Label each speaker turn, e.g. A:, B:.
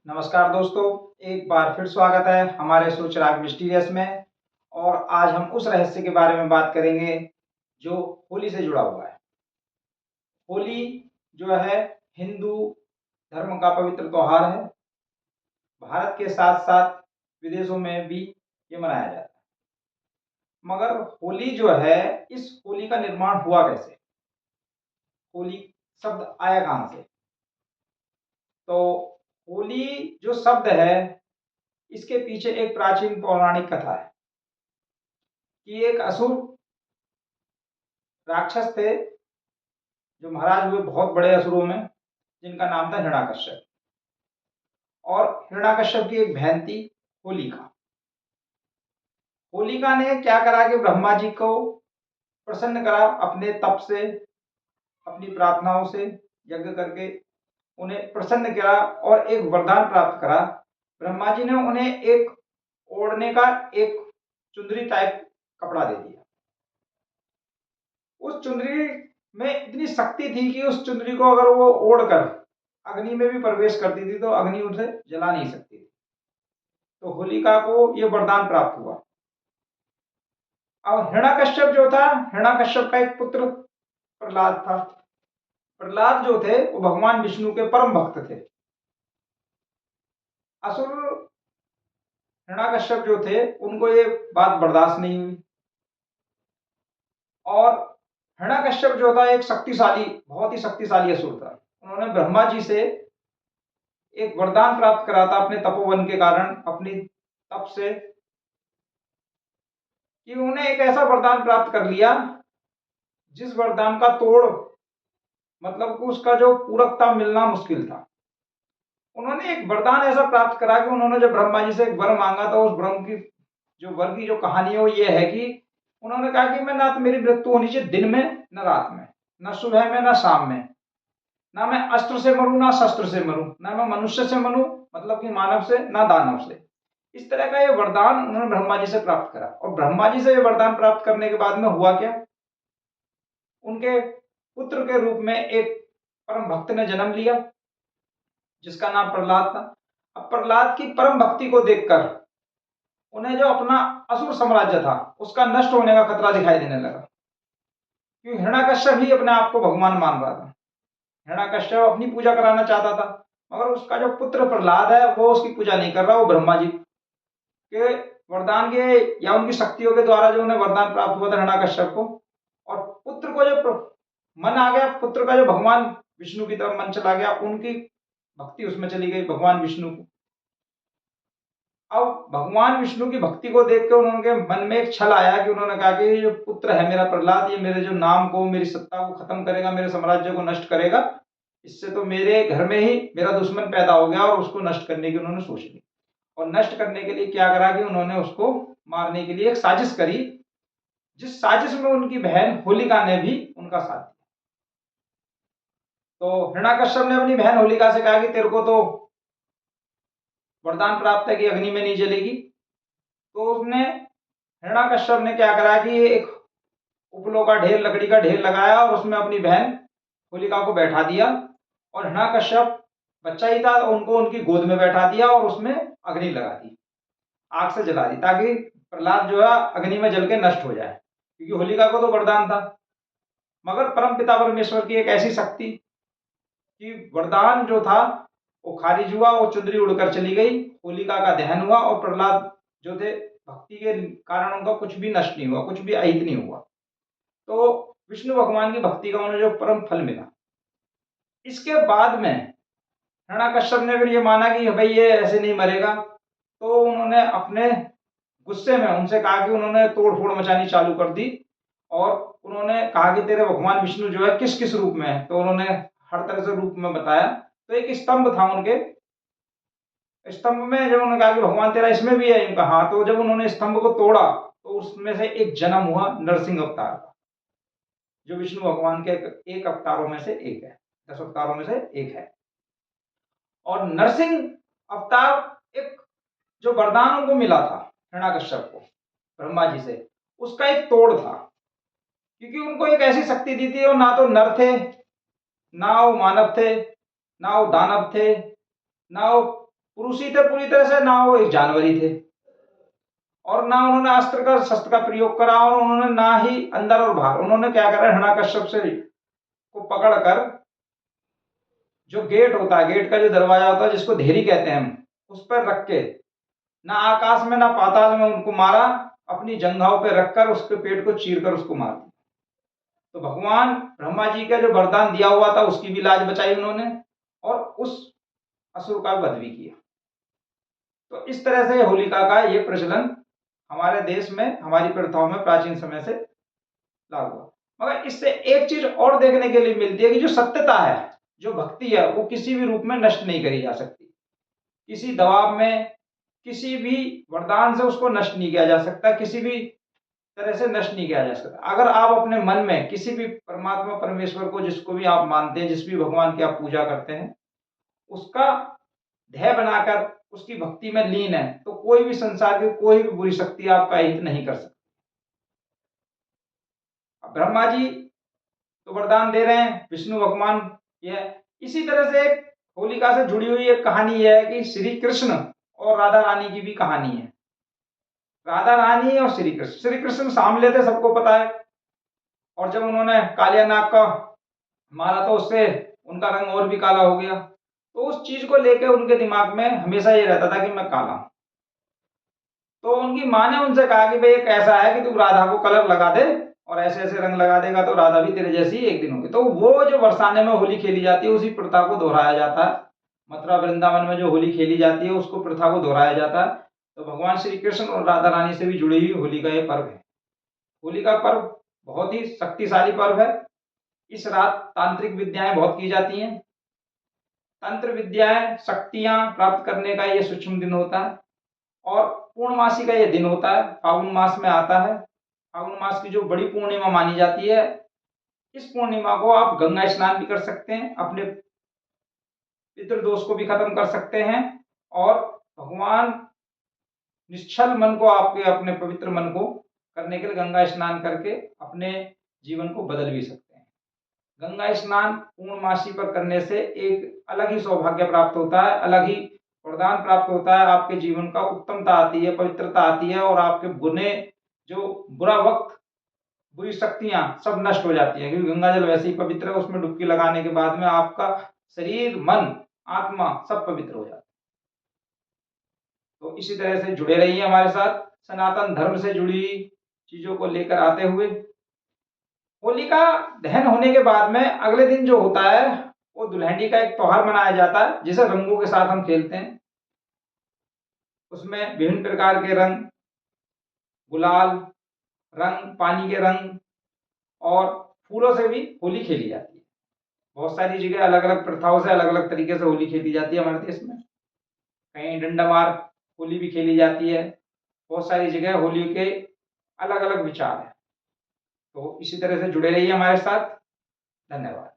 A: नमस्कार दोस्तों, एक बार फिर स्वागत है हमारे सोच राग मिस्टीरियस में। और आज हम उस रहस्य के बारे में बात करेंगे जो होली से जुड़ा हुआ है। होली जो है हिंदू धर्म का पवित्र त्योहार है। भारत के साथ साथ विदेशों में भी ये मनाया जाता है। मगर होली जो है, इस होली का निर्माण हुआ कैसे? होली शब्द आया कहाँ से? तो होली जो शब्द है, इसके पीछे एक प्राचीन पौराणिक कथा है कि एक असुर राक्षस थे जो महाराज हुए बहुत बड़े असुरों में, जिनका नाम था हिरण्यकश्यप। और हिरण्यकश्यप की एक बहन थी होलिका। होलिका ने क्या करा कि ब्रह्मा जी को प्रसन्न करा अपने तप से, अपनी प्रार्थनाओं से, यज्ञ करके उन्हें प्रसन्न करा और एक वरदान प्राप्त करा। ब्रह्मा जी ने उन्हें एक ओढ़ने का एक चुंदरी टाइप कपड़ा दे दिया। उस चुंदरी में इतनी शक्ति थी कि उस चुंदरी को अगर वो ओढ़कर अग्नि में भी प्रवेश करती थी तो अग्नि उसे जला नहीं सकती थी। तो होलिका को ये वरदान प्राप्त हुआ। अब हिरण्यकश्यप जो था, हिरण्यकश्यप का एक पुत्र प्रहलाद था। प्रहलाद जो थे वो भगवान विष्णु के परम भक्त थे। असुर हिरण्यकश्यप जो थे उनको ये बात बर्दाश्त नहीं हुई। और हिरण्यकश्यप जो था एक शक्तिशाली, बहुत ही शक्तिशाली असुर था। उन्होंने ब्रह्मा जी से एक वरदान प्राप्त करा था अपने तपोवन के कारण, अपनी तप से, कि उन्हें एक ऐसा वरदान प्राप्त कर लिया जिस वरदान का तोड़, मतलब कि उसका जो पूरकता मिलना मुश्किल था। उन्होंने एक वरदान ऐसा प्राप्त करा कि उन्होंने जब ब्रह्मा जी से एक वर मांगा तो उस ब्रह्म की जो वर की जो कहानी है वो ये है कि उन्होंने कहा कि मैं ना तो मेरी मृत्यु होनी चाहिए दिन में न रात में, न सुबह में न शाम में, ना मैं अस्त्र से मरूं ना शस्त्र से मरूं, ना मैं मनुष्य से मरूं मतलब कि मानव से, ना दानव से। इस तरह का ये वरदान उन्होंने ब्रह्मा जी से प्राप्त करा। और ब्रह्मा जी से ये वरदान प्राप्त करने के बाद में हुआ क्या, उनके पुत्र के रूप में एक परम भक्त ने जन्म लिया जिसका नाम प्रहलाद था। अब प्रहलाद की परम भक्ति को देखकर उन्हें जो अपना असुर साम्राज्य था उसका नष्ट होने का खतरा दिखाई देने लगा, क्योंकि हिरण्यकश्यप ही अपने आप को भगवान मान रहा था। हिरण्यकश्यप अपनी पूजा कराना चाहता था, मगर उसका जो पुत्र प्रहलाद है वो उसकी पूजा नहीं कर रहा, वो ब्रह्मा जी के वरदान के या उनकी शक्तियों के द्वारा जो उन्हें वरदान प्राप्त हुआ था हिरण्यकश्यप को। और पुत्र को जो मन आ गया, पुत्र का जो भगवान विष्णु की तरफ मन चला गया, उनकी भक्ति उसमें चली गई भगवान विष्णु को। अब भगवान विष्णु की भक्ति को देख के उन्होंने मन में एक छल आया कि उन्होंने कहा कि ये जो पुत्र है मेरा प्रहलाद, ये मेरे जो नाम को, मेरी सत्ता को खत्म करेगा, मेरे साम्राज्य को नष्ट करेगा। इससे तो मेरे घर में ही मेरा दुश्मन पैदा हो गया। और उसको नष्ट करने की उन्होंने सोच ली। और नष्ट करने के लिए क्या करा कि उन्होंने उसको मारने के लिए एक साजिश करी, जिस साजिश में उनकी बहन होलिका ने भी उनका साथ दिया। तो हिरण्यकश्यप ने अपनी बहन होलिका से कहा कि तेरे को तो वरदान प्राप्त है कि अग्नि में नहीं जलेगी। तो उसने, हिरण्यकश्यप ने क्या करा कि एक उपलों का ढेर, लकड़ी का ढेर लगाया और उसमें अपनी बहन होलिका को बैठा दिया। और हिरण्यकश्यप बच्चा ही था, उनको उनकी गोद में बैठा दिया और उसमें अग्नि लगा दी, आग से जला दी, ताकि प्रहलाद जो है अग्नि में जल के नष्ट हो जाए, क्योंकि होलिका को तो वरदान था। मगर परम पिता परमेश्वर की एक ऐसी शक्ति कि वरदान जो था वो खारिज हुआ, वो चुंदरी उड़कर चली गई, होलिका का दहन हुआ और प्रहलाद जो थे भक्ति के कारण उनका कुछ भी नष्ट नहीं हुआ, कुछ भी अहित नहीं हुआ। तो विष्णु भगवान की भक्ति का उन्हें जो परम फल मिला। इसके बाद में हिरण्यकश्यप ने फिर ये माना कि भाई ये ऐसे नहीं मरेगा। तो उन्होंने अपने गुस्से में उनसे कहा कि उन्होंने तोड़ फोड़ मचानी चालू कर दी। और उन्होंने कहा कि तेरे भगवान विष्णु जो है किस किस रूप में है। तो उन्होंने हर तरह से रूप में बताया। तो एक स्तंभ था उनके, स्तंभ में जब उन्होंने कहा कि भगवान तेरा इसमें भी है, इनका हाँ। तो जब उन्होंने स्तंभ को तोड़ा तो उसमें से एक जन्म हुआ नरसिंह अवतार का, जो विष्णु भगवान के एक अवतारों में से एक है, 10 अवतारों में से एक है। और नरसिंह अवतार एक जो वरदान उनको मिला था हिरण्यकश्यप को ब्रह्मा जी से, उसका एक तोड़ था, क्योंकि उनको एक ऐसी शक्ति दी थी। और ना तो नर थे, ना वो मानव थे, ना वो दानव थे, ना वो पुरुष ही थे पूरी तरह से, ना वो एक जानवर ही थे, और ना उन्होंने अस्त्र का शस्त्र का प्रयोग करा, और उन्होंने ना ही अंदर और बाहर, उन्होंने क्या करा, हिरण्यकश्यप से को पकड़कर जो गेट होता है, गेट का जो दरवाजा होता है जिसको धेरी कहते हैं हम, उस पर रख के ना आकाश में ना पाताल में उनको मारा, अपनी जंघाओं पे रखकर उसके पेट को चीर कर उसको मार दिया। तो भगवान ब्रह्मा जी का जो वरदान दिया हुआ था उसकी भी लाज बचाई उन्होंने, और उस असुर का वध भी किया। तो इस तरह से होलिका का ये प्रचलन हमारे देश में, हमारी प्रथाओं में प्राचीन समय से लागू हुआ। मगर इससे एक चीज और देखने के लिए मिलती है कि जो सत्यता है, जो भक्ति है, वो किसी भी रूप में नष्ट नहीं करी जा सकती, किसी दबाव में, किसी भी वरदान से उसको नष्ट नहीं किया जा सकता, किसी भी तरह से नष्ट नहीं किया जा सकता। अगर आप अपने मन में किसी भी परमात्मा परमेश्वर को, जिसको भी आप मानते हैं, जिस भी भगवान की आप पूजा करते हैं, उसका ध्येय बनाकर उसकी भक्ति में लीन है, तो कोई भी संसार की कोई भी बुरी शक्ति आपका हित नहीं कर सकती। ब्रह्मा जी तो वरदान दे रहे हैं, विष्णु भगवान ये, इसी तरह से एक होलिका से जुड़ी हुई एक कहानी है कि श्री कृष्ण और राधा रानी की भी कहानी है। राधा रानी और श्री कृष्ण सामले थे, सबको पता है, और जब उन्होंने कालिया नाग का मारा तो उससे उनका रंग और भी काला हो गया। तो उस चीज को लेकर उनके दिमाग में हमेशा ये रहता था कि मैं काला हूं। तो उनकी माँ ने उनसे कहा कि भाई एक ऐसा है कि तू राधा को कलर लगा दे, और ऐसे ऐसे रंग लगा देगा तो राधा भी तेरे जैसी एक दिन होगी। तो वो जो बरसाने में होली खेली जाती है उसी प्रथा को दोहराया जाता है। मथुरा वृंदावन में जो होली खेली जाती है उसको प्रथा को दोहराया जाता है। तो भगवान श्री कृष्ण और राधा रानी से भी जुड़ी हुई होली का ये पर्व है। होली का पर्व बहुत ही शक्तिशाली पर्व है। इस रात तांत्रिक विद्याएं बहुत की जाती हैं। तंत्र विद्याएं, शक्तियां प्राप्त करने का ये सूक्ष्म दिन होता है, और पूर्णमासी का ये दिन होता है, फागुन मास में आता है। फागुन मास की जो बड़ी पूर्णिमा मानी जाती है, इस पूर्णिमा को आप गंगा स्नान भी कर सकते हैं, अपने पितृदोष को भी खत्म कर सकते हैं, और भगवान निश्चल मन को, आपके अपने पवित्र मन को करने के लिए गंगा स्नान करके अपने जीवन को बदल भी सकते हैं। गंगा स्नान पूर्णमासी पर करने से एक अलग ही सौभाग्य प्राप्त होता है, अलग ही वरदान प्राप्त होता है, आपके जीवन का उत्तमता आती है, पवित्रता आती है, और आपके बुने जो बुरा वक्त, बुरी शक्तियां सब नष्ट हो जाती है, क्योंकि गंगा जल वैसे ही पवित्र है, उसमें डुबकी लगाने के बाद में आपका शरीर, मन, आत्मा सब पवित्र हो जाता है। तो इसी तरह से जुड़े रहिए हमारे साथ, सनातन धर्म से जुड़ी चीजों को लेकर आते हुए। होलिका दहन होने के बाद में अगले दिन जो होता है वो दुल्हनी का एक त्योहार मनाया जाता है, जिसे रंगों के साथ हम खेलते हैं। उसमें विभिन्न प्रकार के रंग, गुलाल रंग, पानी के रंग, और फूलों से भी होली खेली जाती है। बहुत सारी जगह अलग अलग प्रथाओं से अलग अलग तरीके से होली खेली जाती है हमारे देश में। कहीं डंडा मार होली भी खेली जाती है। बहुत सारी जगह होली के अलग अलग विचार हैं। तो इसी तरह से जुड़े रहिए हमारे साथ। धन्यवाद।